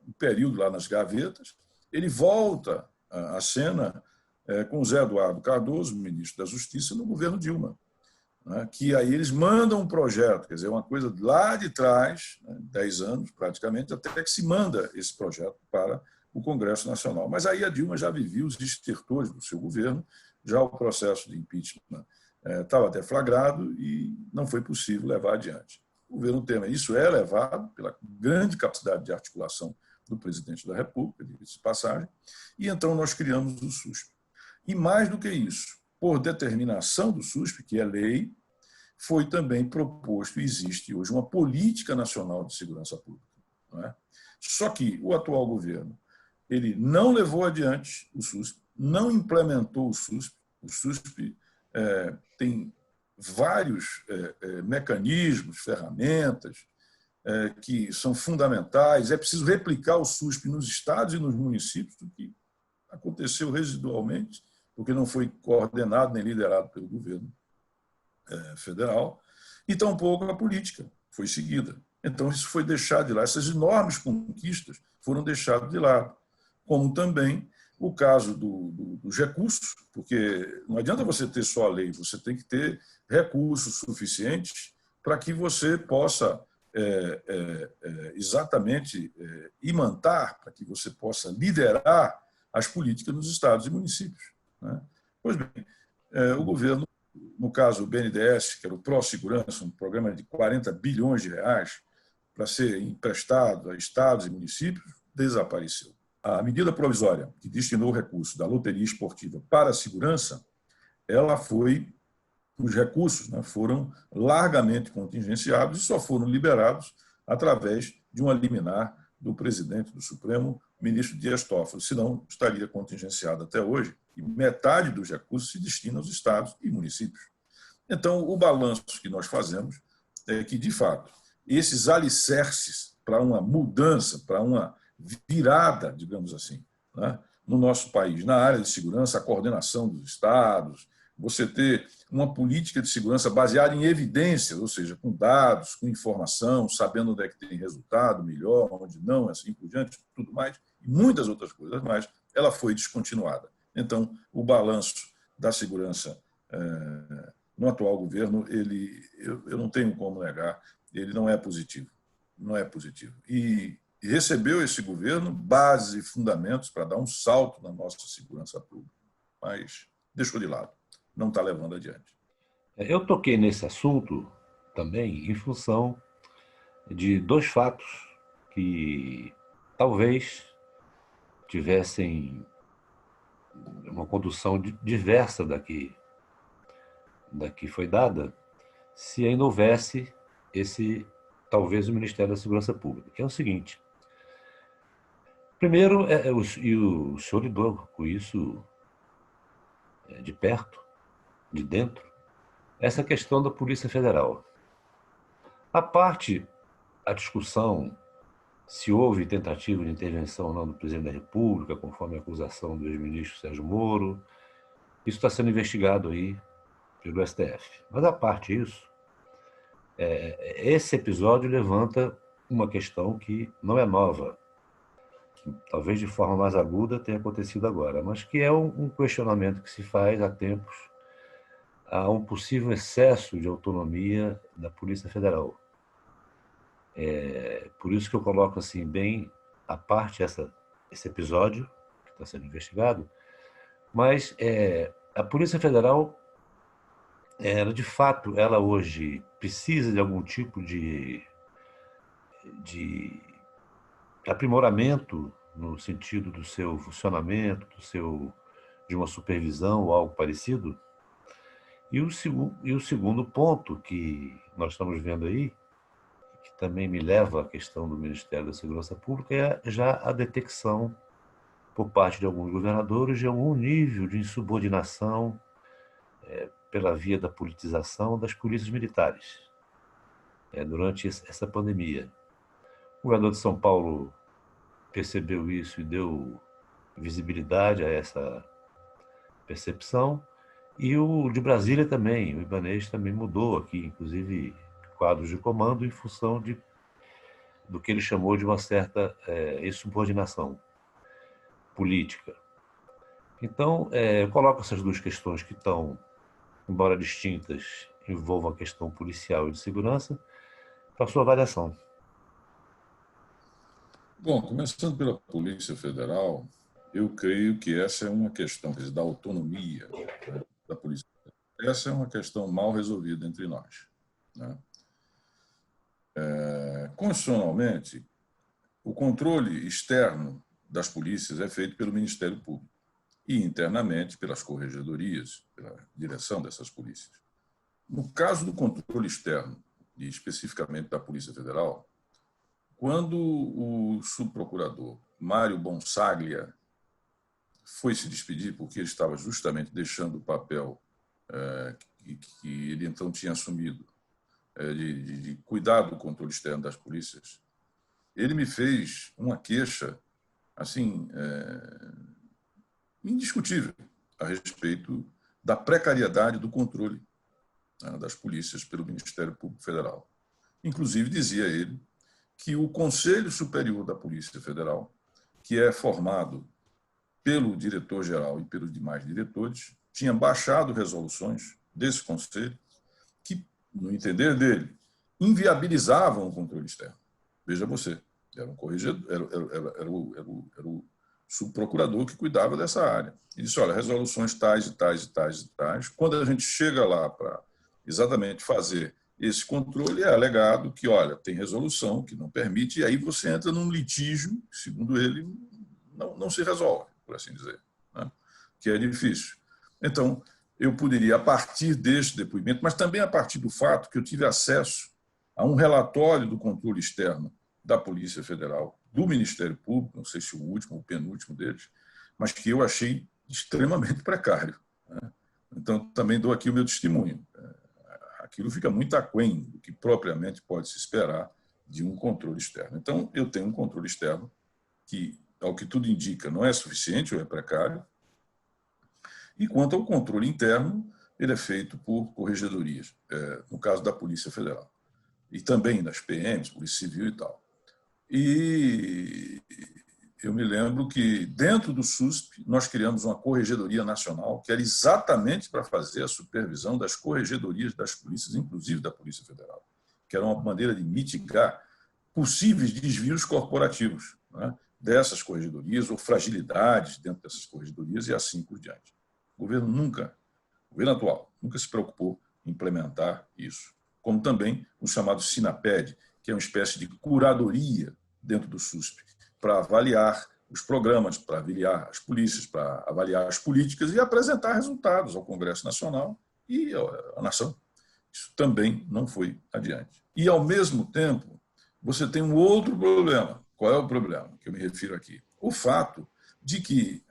um período lá nas gavetas, ele volta à cena com Zé Eduardo Cardoso, ministro da Justiça, no governo Dilma, que aí eles mandam um projeto, quer dizer, uma coisa lá de trás, 10 anos praticamente, até que se manda esse projeto para o Congresso Nacional. Mas aí a Dilma já vivia os estertores do seu governo, já o processo de impeachment estava até flagrado e não foi possível levar adiante. O governo Temer, isso é levado pela grande capacidade de articulação do presidente da República, de passagem, e então nós criamos o SUSP. E mais do que isso, por determinação do SUSP, que é lei, foi também proposto, e existe hoje, uma política nacional de segurança pública. Não é? Só que o atual governo ele não levou adiante o SUSP, não implementou o SUSP. O SUSP tem vários mecanismos, ferramentas que são fundamentais. É preciso replicar o SUSP nos estados e nos municípios, o que aconteceu residualmente, porque não foi coordenado nem liderado pelo governo federal, e tampouco a política foi seguida. Então, isso foi deixado de lado. Essas enormes conquistas foram deixadas de lado, como também o caso dos recursos, porque não adianta você ter só a lei, você tem que ter recursos suficientes para que você possa exatamente imantar, para que você possa liderar as políticas nos estados e municípios. Né? Pois bem, o governo, no caso o BNDES, que era o Pró-Segurança, um programa de 40 bilhões de reais para ser emprestado a estados e municípios, desapareceu. A medida provisória que destinou o recurso da loteria esportiva para a segurança, os recursos foram largamente contingenciados e só foram liberados através de uma liminar do presidente do Supremo, ministro Dias Toffoli, senão estaria contingenciado até hoje, e metade dos recursos se destina aos estados e municípios. Então, o balanço que nós fazemos é que, de fato, esses alicerces para uma mudança, para uma virada, digamos assim, no nosso país, na área de segurança, a coordenação dos estados, você ter uma política de segurança baseada em evidências, ou seja, com dados, com informação, sabendo onde é que tem resultado melhor, onde não, assim por diante, tudo mais, e muitas outras coisas mais, ela foi descontinuada. Então, o balanço da segurança no atual governo, eu não tenho como negar, ele não é positivo. Não é positivo. E recebeu esse governo bases e fundamentos para dar um salto na nossa segurança pública, mas deixou de lado, não está levando adiante. Eu toquei nesse assunto também em função de dois fatos que talvez tivessem uma condução diversa da que foi dada, se ainda houvesse talvez o Ministério da Segurança Pública, que é o seguinte. Primeiro, e o senhor lidou com isso de perto, de dentro, essa questão da Polícia Federal. A discussão se houve tentativa de intervenção ou não do presidente da República, conforme a acusação do ex-ministro Sérgio Moro, isso está sendo investigado aí pelo STF. Mas, à parte disso, esse episódio levanta uma questão que não é nova, talvez de forma mais aguda tenha acontecido agora, mas que é um questionamento que se faz há tempos a um possível excesso de autonomia da Polícia Federal. Por isso que eu coloco assim bem à parte esse episódio que está sendo investigado, mas a Polícia Federal, de fato, ela hoje precisa de algum tipo de aprimoramento no sentido do seu funcionamento, de uma supervisão ou algo parecido. E o segundo ponto que nós estamos vendo aí, que também me leva à questão do Ministério da Segurança Pública, é já a detecção por parte de alguns governadores de algum nível de insubordinação pela via da politização das polícias militares durante essa pandemia. O governador de São Paulo percebeu isso e deu visibilidade a essa percepção, e o de Brasília também, o Ibanez também mudou aqui, inclusive quadros de comando em função do que ele chamou de uma certa insubordinação política. Então, eu coloco essas duas questões que estão, embora distintas, envolvam a questão policial e de segurança, para a sua avaliação. Bom, começando pela Polícia Federal, eu creio que essa é uma questão, quer dizer, da autonomia da Polícia Federal. Essa é uma questão mal resolvida entre nós. Constitucionalmente, o controle externo das polícias é feito pelo Ministério Público e internamente pelas corregedorias, pela direção dessas polícias. No caso do controle externo, e especificamente da Polícia Federal, quando o subprocurador Mário Bonsaglia foi se despedir, porque ele estava justamente deixando o papel que ele então tinha assumido, de cuidar do controle externo das polícias, ele me fez uma queixa assim indiscutível a respeito da precariedade do controle, né, das polícias pelo Ministério Público Federal. Inclusive, dizia ele que o Conselho Superior da Polícia Federal, que é formado pelo diretor-geral e pelos demais diretores, tinha baixado resoluções desse conselho que, no entender dele, inviabilizavam o controle externo. Veja você, era um corregedor, era o subprocurador que cuidava dessa área. E disse, olha, resoluções tais e tais e tais e tais, quando a gente chega lá para exatamente fazer esse controle, é alegado que, olha, tem resolução que não permite, e aí você entra num litígio, segundo ele, não se resolve, por assim dizer, né? Que é difícil. Então, eu poderia, a partir deste depoimento, mas também a partir do fato que eu tive acesso a um relatório do controle externo da Polícia Federal, do Ministério Público, não sei se o último ou o penúltimo deles, mas que eu achei extremamente precário, né? Então, também dou aqui o meu testemunho. Aquilo fica muito aquém do que propriamente pode se esperar de um controle externo. Então, eu tenho um controle externo que, ao que tudo indica, não é suficiente ou é precário. E quanto ao controle interno, ele é feito por corregedorias, no caso da Polícia Federal. E também das PMs, Polícia Civil e tal. E eu me lembro que, dentro do SUSP, nós criamos uma corregedoria nacional que era exatamente para fazer a supervisão das corregedorias das polícias, inclusive da Polícia Federal, que era uma maneira de mitigar possíveis desvios corporativos, né, dessas corregedorias ou fragilidades dentro dessas corregedorias e assim por diante. O governo atual, nunca se preocupou em implementar isso. Como também o chamado SINAPED, que é uma espécie de curadoria dentro do SUSP, para avaliar os programas, para avaliar as polícias, para avaliar as políticas e apresentar resultados ao Congresso Nacional e à nação. Isso também não foi adiante. E, ao mesmo tempo, você tem um outro problema. Qual é o problema que eu me refiro aqui? O fato de que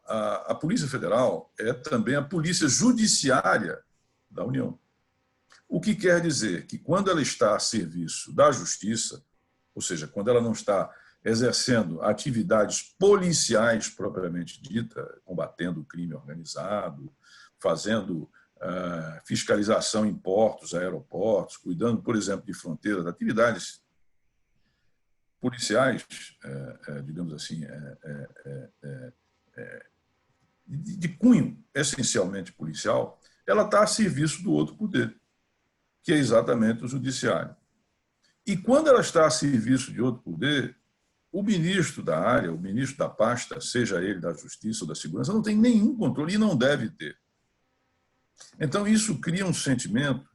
a Polícia Federal é também a polícia judiciária da União. O que quer dizer que, quando ela está a serviço da Justiça, ou seja, quando ela não está exercendo atividades policiais propriamente dita, combatendo o crime organizado, fazendo fiscalização em portos, aeroportos, cuidando, por exemplo, de fronteiras, atividades policiais, digamos assim, de cunho essencialmente policial, ela está a serviço do outro poder, que é exatamente o judiciário. E quando ela está a serviço de outro poder, o ministro da área, o ministro da pasta, seja ele da Justiça ou da Segurança, não tem nenhum controle e não deve ter. Então, isso cria um sentimento,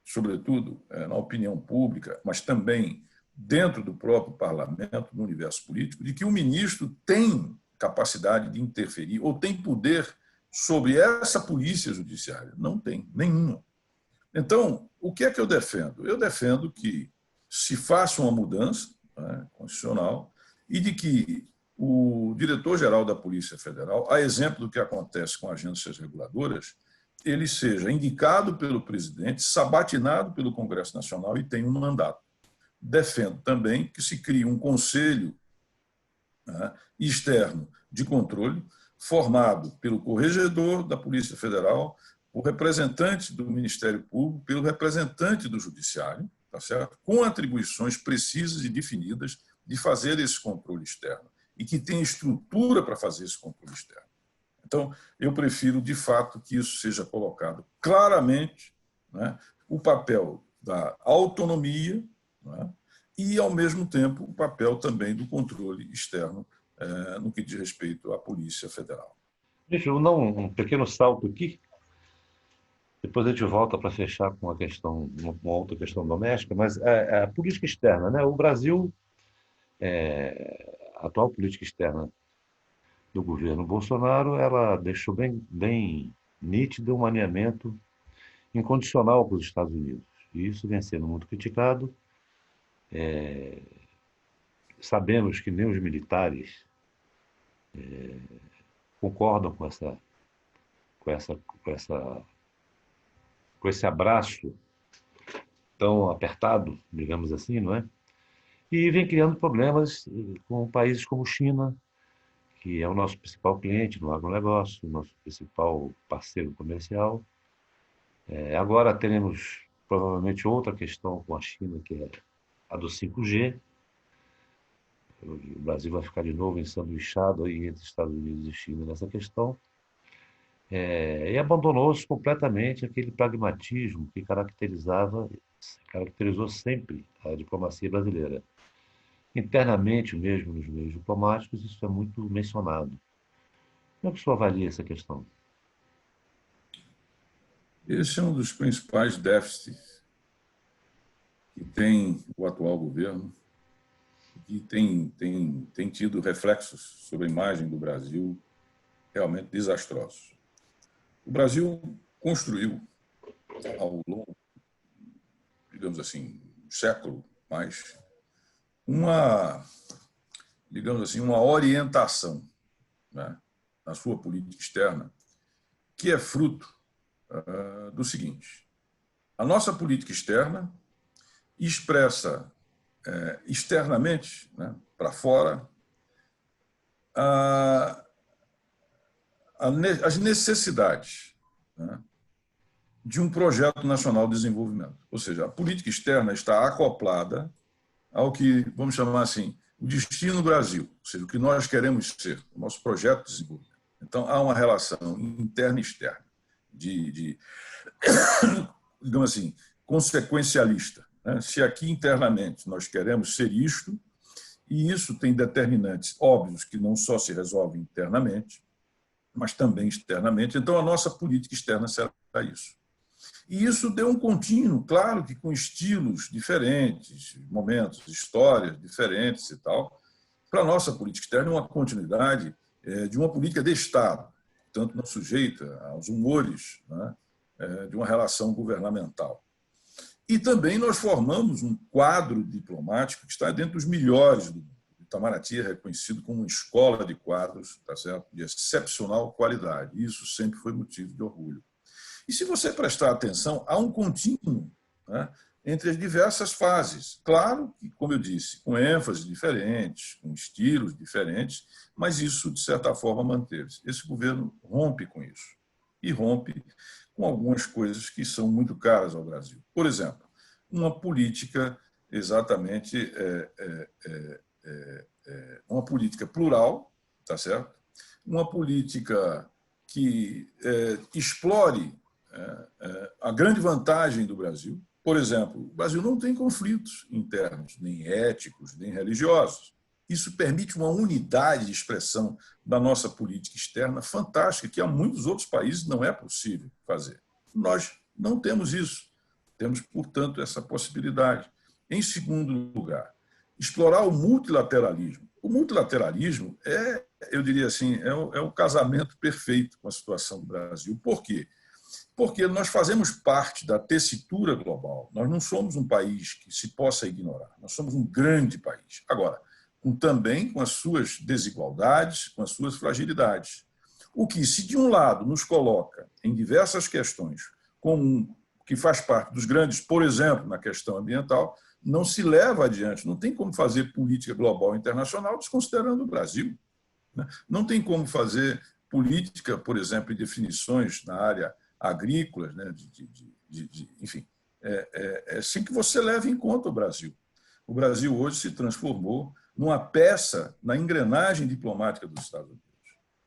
sobretudo na opinião pública, mas também dentro do próprio parlamento, no universo político, de que o ministro tem capacidade de interferir ou tem poder sobre essa polícia judiciária. Não tem, nenhuma. Então, o que é que eu defendo? Eu defendo que se faça uma mudança, né, constitucional, e de que o diretor-geral da Polícia Federal, a exemplo do que acontece com agências reguladoras, ele seja indicado pelo presidente, sabatinado pelo Congresso Nacional e tenha um mandato. Defendo também que se crie um conselho, né, externo de controle, formado pelo corregedor da Polícia Federal, o representante do Ministério Público, pelo representante do Judiciário, tá certo? Com atribuições precisas e definidas de fazer esse controle externo e que tem estrutura para fazer esse controle externo. Então, eu prefiro, de fato, que isso seja colocado claramente, né, o papel da autonomia, né, e, ao mesmo tempo, o papel também do controle externo no que diz respeito à Polícia Federal. Deixa eu dar um pequeno salto aqui. Depois a gente volta para fechar com uma outra questão doméstica, mas a política externa, né? O Brasil, a atual política externa do governo Bolsonaro, ela deixou bem nítido um alinhamento incondicional para os Estados Unidos. E isso vem sendo muito criticado. Sabemos que nem os militares concordam com essa, com essa, com esse abraço tão apertado, digamos assim, não é? E vem criando problemas com países como China, que é o nosso principal cliente no agronegócio, nosso principal parceiro comercial. Agora teremos provavelmente outra questão com a China, que é a do 5G. O Brasil vai ficar de novo ensanduichado aí entre Estados Unidos e China nessa questão. E abandonou-se completamente aquele pragmatismo que caracterizou sempre a diplomacia brasileira. Internamente mesmo, nos meios diplomáticos, isso é muito mencionado. Como é que o senhor avalia essa questão? Esse é um dos principais déficits que tem o atual governo, que tem tido reflexos sobre a imagem do Brasil realmente desastrosos. O Brasil construiu, ao longo, digamos assim, um século mais, digamos assim, uma orientação, né, na sua política externa, que é fruto do seguinte: a nossa política externa expressa externamente, né, para fora, as necessidades, né, de um projeto nacional de desenvolvimento. Ou seja, a política externa está acoplada ao que, vamos chamar assim, o destino do Brasil, ou seja, o que nós queremos ser, o nosso projeto de desenvolvimento. Então, há uma relação interna e externa, digamos assim, consequencialista, né? Se aqui internamente nós queremos ser isto, e isso tem determinantes óbvios que não só se resolvem internamente, mas também externamente, então a nossa política externa será isso. E isso deu um contínuo, claro que com estilos diferentes, momentos, histórias diferentes e tal, para a nossa política externa, uma continuidade de uma política de Estado, portanto, não sujeita aos humores, né, de uma relação governamental. E também nós formamos um quadro diplomático que está dentro dos melhores do mundo. Itamaraty é reconhecido como uma escola de quadros, tá certo? De excepcional qualidade. Isso sempre foi motivo de orgulho. E se você prestar atenção, há um contínuo, né, entre as diversas fases. Claro que, como eu disse, com ênfases diferentes, com estilos diferentes, mas isso, de certa forma, manteve-se. Esse governo rompe com isso. E rompe com algumas coisas que são muito caras ao Brasil. Por exemplo, uma política exatamente uma política plural, tá certo? Uma política que explore a grande vantagem do Brasil. Por exemplo, o Brasil não tem conflitos internos, nem éticos, nem religiosos. Isso permite uma unidade de expressão da nossa política externa fantástica, que a muitos outros países não é possível fazer. Nós não temos isso. Temos, portanto, essa possibilidade. Em segundo lugar, explorar o multilateralismo. O multilateralismo eu diria assim, é um casamento perfeito com a situação do Brasil. Por quê? Porque nós fazemos parte da tessitura global. Nós não somos um país que se possa ignorar. Nós somos um grande país. Agora, também com as suas desigualdades, com as suas fragilidades. O que, se de um lado nos coloca em diversas questões, como que faz parte dos grandes, por exemplo, na questão ambiental, não se leva adiante. Não tem como fazer política global internacional desconsiderando o Brasil. Não tem como fazer política, por exemplo, em definições na área agrícola, né, enfim, sem que você leve em conta o Brasil. O Brasil hoje se transformou numa peça na engrenagem diplomática dos Estados Unidos.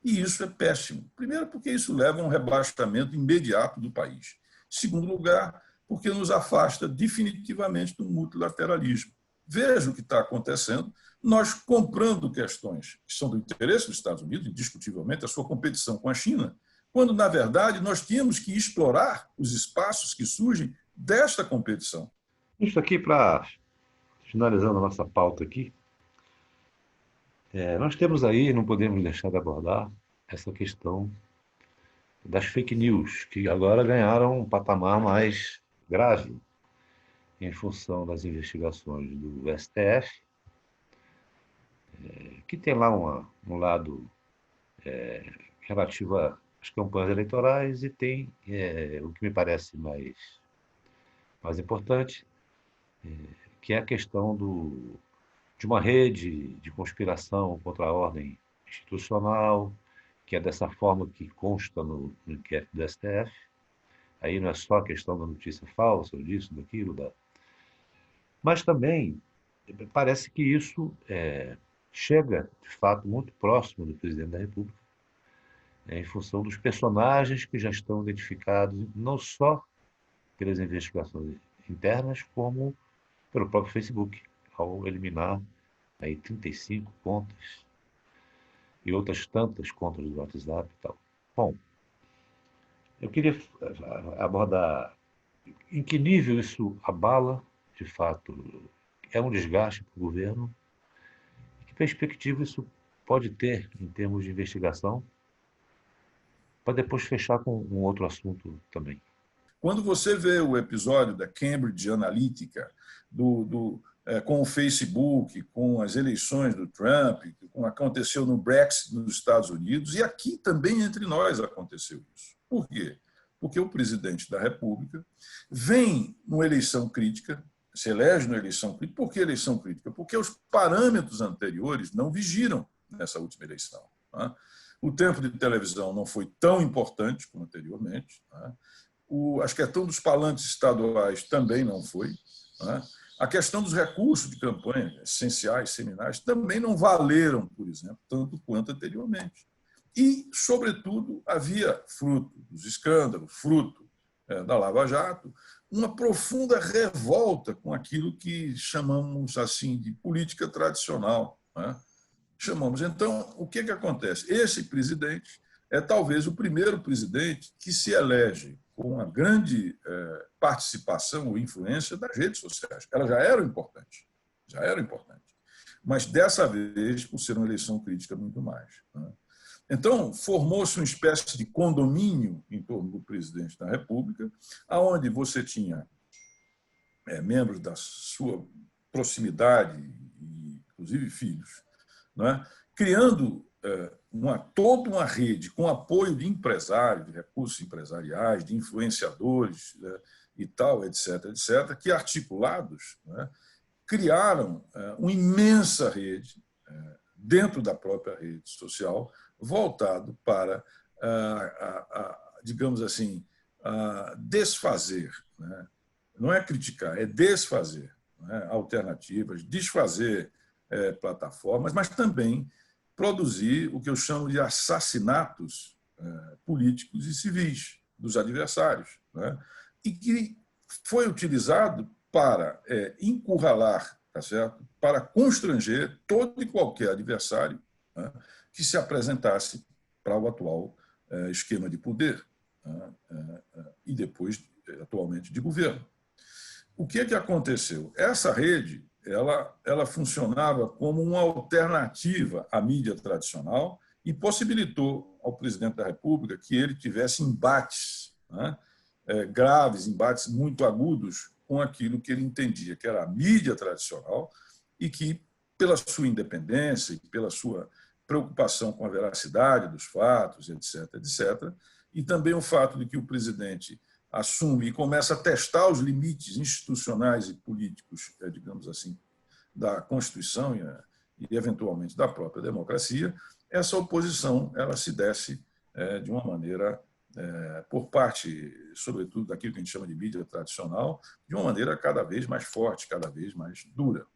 E isso é péssimo. Primeiro, porque isso leva a um rebaixamento imediato do país. Segundo lugar, porque nos afasta definitivamente do multilateralismo. Veja o que está acontecendo, nós comprando questões que são do interesse dos Estados Unidos, indiscutivelmente, a sua competição com a China, quando, na verdade, nós tínhamos que explorar os espaços que surgem desta competição. Isso aqui, para finalizando a nossa pauta aqui, nós temos aí, não podemos deixar de abordar essa questão das fake news, que agora ganharam um patamar mais grave em função das investigações do STF, que tem lá um lado relativo às campanhas eleitorais e tem o que me parece mais importante, que é a questão de uma rede de conspiração contra a ordem institucional, que é dessa forma que consta no inquérito do STF. Aí não é só a questão da notícia falsa, ou disso, daquilo, mas também parece que isso chega, de fato, muito próximo do presidente da República, em função dos personagens que já estão identificados, não só pelas investigações internas, como pelo próprio Facebook, ao eliminar aí 35 contas e outras tantas contas do WhatsApp e tal. Bom, eu queria abordar em que nível isso abala, de fato, é um desgaste para o governo, que perspectiva isso pode ter em termos de investigação, para depois fechar com um outro assunto também. Quando você vê o episódio da Cambridge Analytica, com o Facebook, com as eleições do Trump, como aconteceu no Brexit nos Estados Unidos, e aqui também entre nós aconteceu isso. Por quê? Porque o presidente da República vem numa eleição crítica, se elege numa eleição crítica. Por que eleição crítica? Porque os parâmetros anteriores não vigiram nessa última eleição. Tá? O tempo de televisão não foi tão importante como anteriormente. Tá? A questão dos palanques estaduais também não foi. Tá? A questão dos recursos de campanha, essenciais, seminais, também não valeram, por exemplo, tanto quanto anteriormente. E, sobretudo, havia, fruto dos escândalos, fruto da Lava Jato, uma profunda revolta com aquilo que chamamos assim de política tradicional. Né? Chamamos. Então, o que acontece? Esse presidente é talvez o primeiro presidente que se elege com uma grande participação ou influência das redes sociais. Elas já eram importantes, mas dessa vez, por ser uma eleição crítica, muito mais. Né? Então, formou-se uma espécie de condomínio em torno do presidente da República, onde você tinha membros da sua proximidade, inclusive filhos, né? Criando toda uma rede com apoio de empresários, de recursos empresariais, de influenciadores e tal, etc., que articulados, né, criaram uma imensa rede dentro da própria rede social voltado para, digamos assim, desfazer, né? Não é criticar, é desfazer, né, alternativas, desfazer plataformas, mas também produzir o que eu chamo de assassinatos políticos e civis dos adversários, né? E que foi utilizado para encurralar, tá certo? Para constranger todo e qualquer adversário, né, que se apresentasse para o atual esquema de poder, né, e depois, atualmente, de governo. O que aconteceu? Essa rede ela funcionava como uma alternativa à mídia tradicional e possibilitou ao presidente da República que ele tivesse embates, né, graves, embates muito agudos com aquilo que ele entendia que era a mídia tradicional e que, pela sua independência e pela sua preocupação com a veracidade dos fatos, etc., e também o fato de que o presidente assume e começa a testar os limites institucionais e políticos, digamos assim, da Constituição e eventualmente da própria democracia, essa oposição ela se desse de uma maneira, por parte, sobretudo, daquilo que a gente chama de mídia tradicional, de uma maneira cada vez mais forte, cada vez mais dura.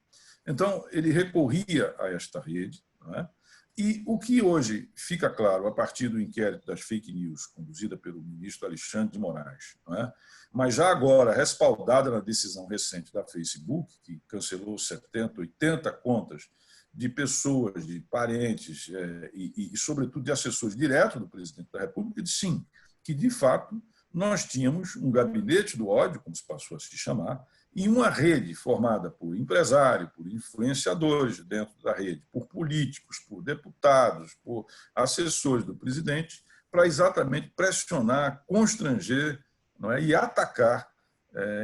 Então, ele recorria a esta rede, não é? E o que hoje fica claro, a partir do inquérito das fake news, conduzida pelo ministro Alexandre de Moraes, não é? Mas já agora respaldada na decisão recente da Facebook, que cancelou 70, 80 contas de pessoas, de parentes e, sobretudo, de assessores diretos do presidente da República, disse sim, que, de fato, nós tínhamos um gabinete do ódio, como se passou a se chamar, e uma rede formada por empresários, por influenciadores dentro da rede, por políticos, por deputados, por assessores do presidente, para exatamente pressionar, constranger, não é? E atacar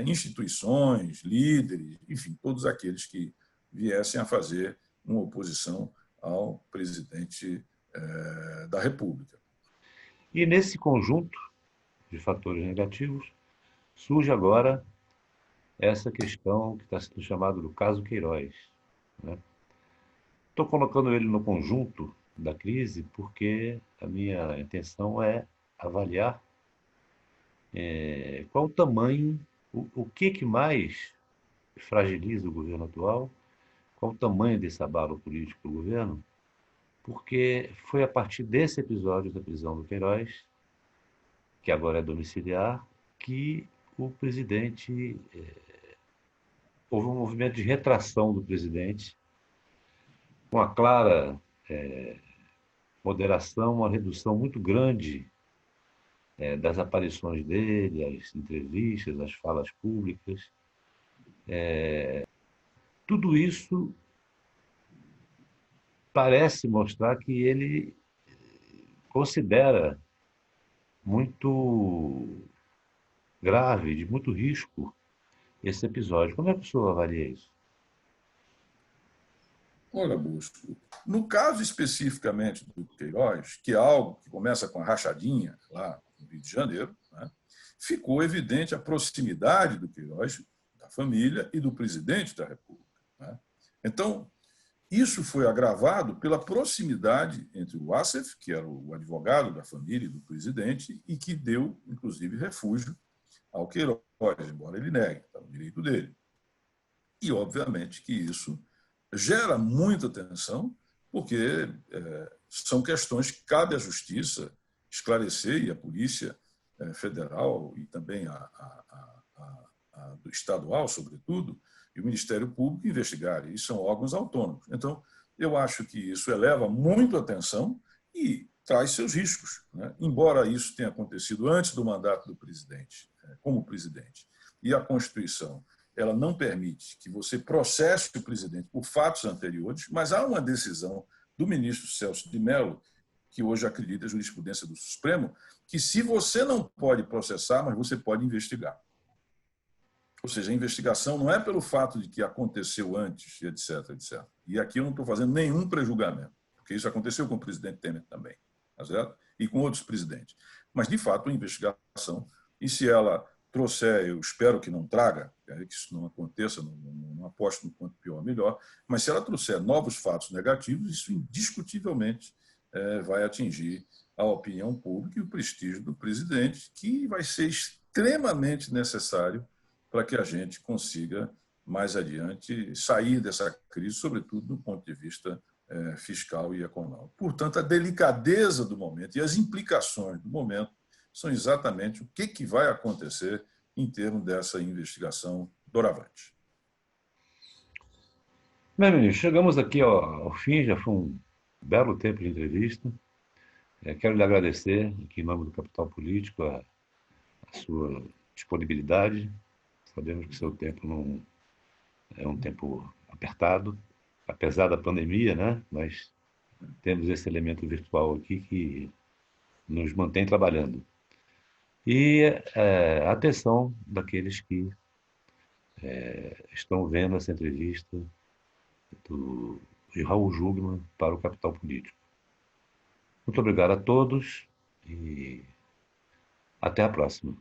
instituições, líderes, enfim, todos aqueles que viessem a fazer uma oposição ao presidente da República. E nesse conjunto de fatores negativos, surge agora essa questão que está sendo chamada do caso Queiroz, né? Estou colocando ele no conjunto da crise porque a minha intenção é avaliar qual o tamanho, o que mais fragiliza o governo atual, qual o tamanho desse abalo político do governo, porque foi a partir desse episódio da prisão do Queiroz, que agora é domiciliar, que o presidente, houve um movimento de retração do presidente, com a clara moderação, uma redução muito grande das aparições dele, as entrevistas, as falas públicas. Tudo isso parece mostrar que ele considera muito grave, de muito risco, esse episódio. Como é que o senhor avalia isso? Olha, Busco, no caso especificamente do Queiroz, que é algo que começa com a rachadinha lá no Rio de Janeiro, né, ficou evidente a proximidade do Queiroz, da família e do presidente da República. Né? Então, isso foi agravado pela proximidade entre o Wassef, que era o advogado da família e do presidente, e que deu, inclusive, refúgio ao Queiroz, embora ele negue, está no direito dele. E, obviamente, que isso gera muita tensão, porque são questões que cabe à Justiça esclarecer, e a Polícia Federal e também a do estadual, sobretudo, e o Ministério Público investigarem. E são órgãos autônomos. Então, eu acho que isso eleva muito a tensão e traz seus riscos. Né? Embora isso tenha acontecido antes do mandato do presidente, como presidente, e a Constituição ela não permite que você processe o presidente por fatos anteriores, mas há uma decisão do ministro Celso de Mello, que hoje acredita a jurisprudência do Supremo, que se você não pode processar, mas você pode investigar. Ou seja, a investigação não é pelo fato de que aconteceu antes, etc, etc. E aqui eu não estou fazendo nenhum prejulgamento, porque isso aconteceu com o presidente Temer também, tá certo? E com outros presidentes. Mas, de fato, a investigação, e se ela trouxer, eu espero que não traga, que isso não aconteça, não aposto no quanto pior, melhor, mas se ela trouxer novos fatos negativos, isso indiscutivelmente vai atingir a opinião pública e o prestígio do presidente, que vai ser extremamente necessário para que a gente consiga, mais adiante, sair dessa crise, sobretudo do ponto de vista fiscal e econômico. Portanto, a delicadeza do momento e as implicações do momento são exatamente o que vai acontecer em termos dessa investigação doravante. Bem, ministro, chegamos aqui ao fim, já foi um belo tempo de entrevista. Quero lhe agradecer, aqui em nome do Capital Político, a sua disponibilidade. Sabemos que seu tempo não é um tempo apertado, apesar da pandemia, né? Mas temos esse elemento virtual aqui que nos mantém trabalhando. E a atenção daqueles que estão vendo essa entrevista de Raul Jugman para o Capital Político. Muito obrigado a todos e até a próxima.